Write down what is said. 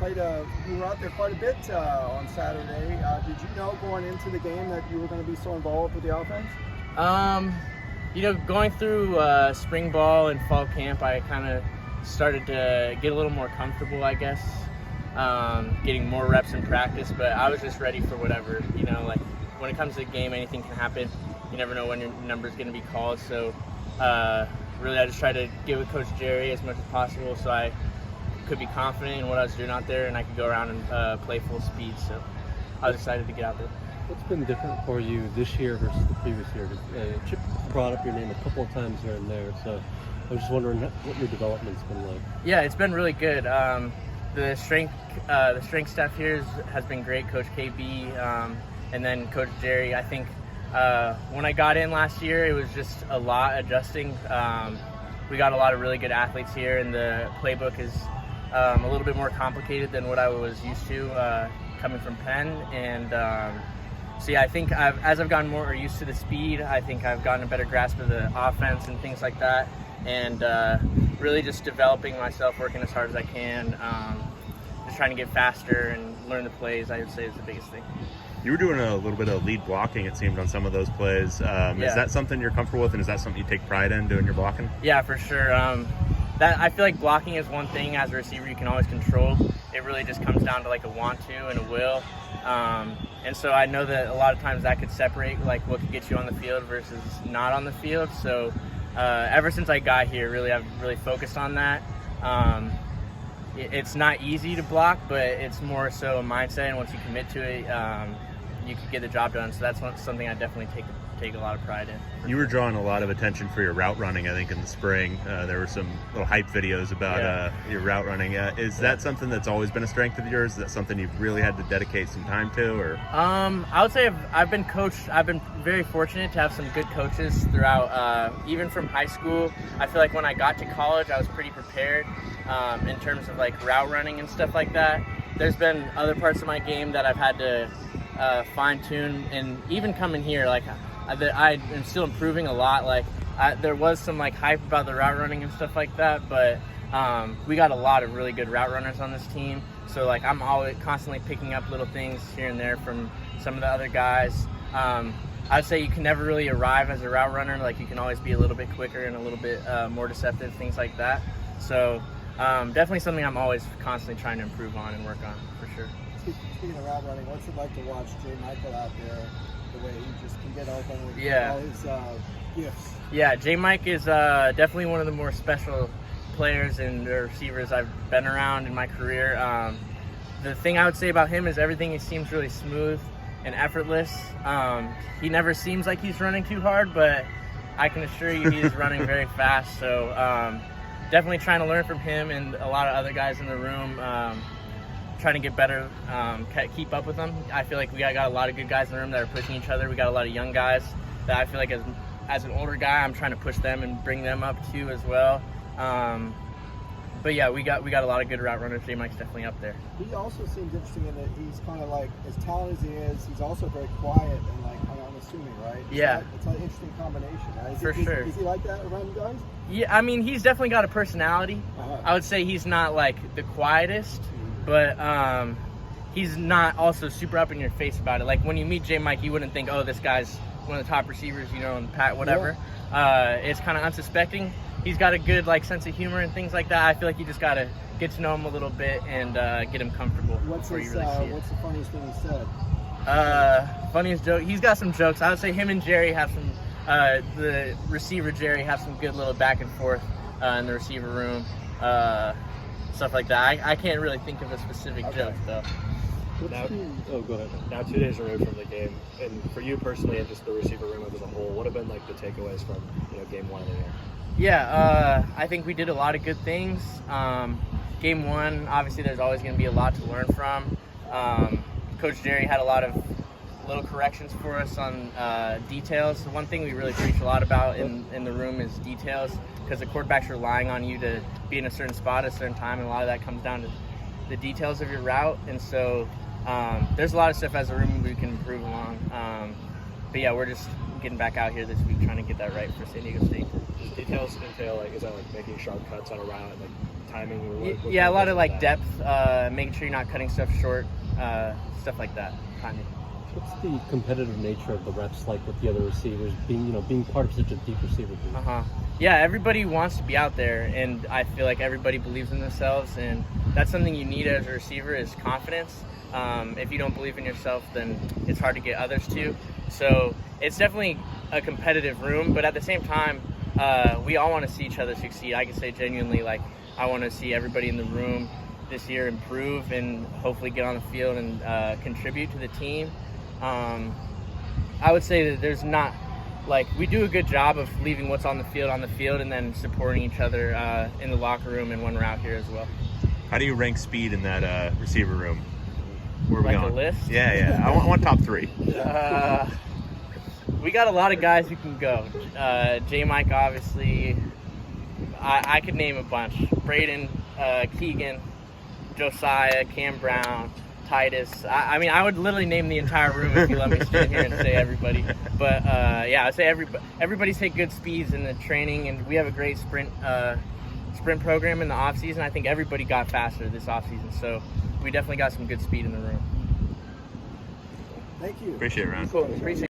You were out there quite a bit on Saturday. Did you know going into the game that you were going to be so involved with the offense? Going through spring ball and fall camp, I kind of started to get a little more comfortable, I guess, getting more reps in practice, but I was just ready for whatever. When it comes to the game, anything can happen. You never know when your number's going to be called, so really I just tried to get with Coach Jerry as much as possible so I could be confident in what I was doing out there and I could go around and play full speed, so I was excited to get out there. What's been different for you this year versus the previous year? Chip brought up your name a couple of times here and there, so I was just wondering what your development's been like. Yeah, it's been really good. The strength staff here has been great. Coach KB and then Coach Jerry. I think when I got in last year, it was just a lot adjusting. We got a lot of really good athletes here, and the playbook is a little bit more complicated than what I was used to coming from Penn. And so yeah, I think as I've gotten more used to the speed, I think I've gotten a better grasp of the offense and things like that. And really just developing myself, working as hard as I can, just trying to get faster and learn the plays, I would say is the biggest thing. You were doing a little bit of lead blocking, it seemed, on some of those plays. Yeah. Is that something you're comfortable with, and is that something you take pride in, doing your blocking? Yeah, for sure. That I feel like blocking is one thing as a receiver you can always control. It really just comes down to like a want to and a will. And so I know that a lot of times that could separate like what could get you on the field versus not on the field. So ever since I got here, really I've really focused on that. It's not easy to block, but it's more so a mindset, and once you commit to it, you can get the job done. So that's something I definitely take a lot of pride in. You were drawing a lot of attention for your route running, I think, in the spring. There were some little hype videos about your route running. Is that something that's always been a strength of yours? Is that something you've really had to dedicate some time to? Or I would say I've been coached. I've been very fortunate to have some good coaches throughout, even from high school. I feel like when I got to college, I was pretty prepared in terms of like route running and stuff like that. There's been other parts of my game that I've had to fine tune, and even coming here, like I am still improving a lot. Like there was some like hype about the route running and stuff like that, but we got a lot of really good route runners on this team. So like I'm always constantly picking up little things here and there from some of the other guys. I'd say you can never really arrive as a route runner. Like you can always be a little bit quicker and a little bit more deceptive, things like that. So definitely something I'm always constantly trying to improve on and work on, for sure. Speaking of route running, what's it like to watch Jay Michael out there, the way he just can get open with all his gifts? Yeah, J Mike is definitely one of the more special players and receivers I've been around in my career. The thing I would say about him is everything, he seems really smooth and effortless. He never seems like he's running too hard, but I can assure you he is running very fast. So definitely trying to learn from him and a lot of other guys in the room. Trying to get better, keep up with them. I feel like we got a lot of good guys in the room that are pushing each other. We got a lot of young guys that I feel like as an older guy, I'm trying to push them and bring them up too as well. But yeah, we got a lot of good route runners. J Mike's definitely up there. He also seems interesting in that he's kind of like, as talented as he is, he's also very quiet and like kind of unassuming, right? Yeah. It's an interesting combination. For sure. Is he like that around you guys? Yeah, I mean, he's definitely got a personality. I would say he's not like the quietest, but he's not also super up in your face about it. Like when you meet J Mike, you wouldn't think, oh, this guy's one of the top receivers, in the pack, whatever. Yeah. It's kind of unsuspecting. He's got a good like sense of humor and things like that. I feel like you just gotta get to know him a little bit and get him comfortable before you really see it. What's the funniest thing he said? Funniest joke. He's got some jokes. I would say him and Jerry have some. The receiver Jerry have some good little back and forth in the receiver room. Stuff like that. I can't really think of a specific joke though. Go ahead. Now 2 days removed from the game, and for you personally and just the receiver room as a whole, what have been like the takeaways from game one of the year? Yeah, I think we did a lot of good things. Game one, obviously there's always going to be a lot to learn from. Coach Jerry had a lot of little corrections for us on details. The one thing we really preach a lot about in the room is details, because the quarterback's relying on you to be in a certain spot at a certain time, and a lot of that comes down to the details of your route. And so there's a lot of stuff as a room we can improve along. But yeah, we're just getting back out here this week, trying to get that right for San Diego State. Does details entail like, is that like making sharp cuts on a route, like timing? Or what Yeah, a lot goes of like into that? depth, making sure you're not cutting stuff short, stuff like that. Timing. What's the competitive nature of the reps like with the other receivers, being part of such a deep receiver group? Yeah, everybody wants to be out there, and I feel like everybody believes in themselves, and that's something you need as a receiver is confidence. If you don't believe in yourself, then it's hard to get others to. So it's definitely a competitive room, but at the same time, we all want to see each other succeed. I can say genuinely, like, I want to see everybody in the room this year improve and hopefully get on the field and contribute to the team. I would say that there's not, like, we do a good job of leaving what's on the field and then supporting each other in the locker room and when we're out here as well. How do you rank speed in that receiver room? Where are we Like going? a list? Yeah. I want top 3. We got a lot of guys who can go. J. Mike, obviously. I could name a bunch. Braden, Keegan, Josiah, Cam Brown, Titus. I mean, I would literally name the entire room if you let me stand here and say everybody. But yeah, I'd say everybody's hit good speeds in the training, and we have a great sprint program in the off season. I think everybody got faster this off season, so we definitely got some good speed in the room. Thank you. Appreciate it, Ron. Cool. Appreciate it.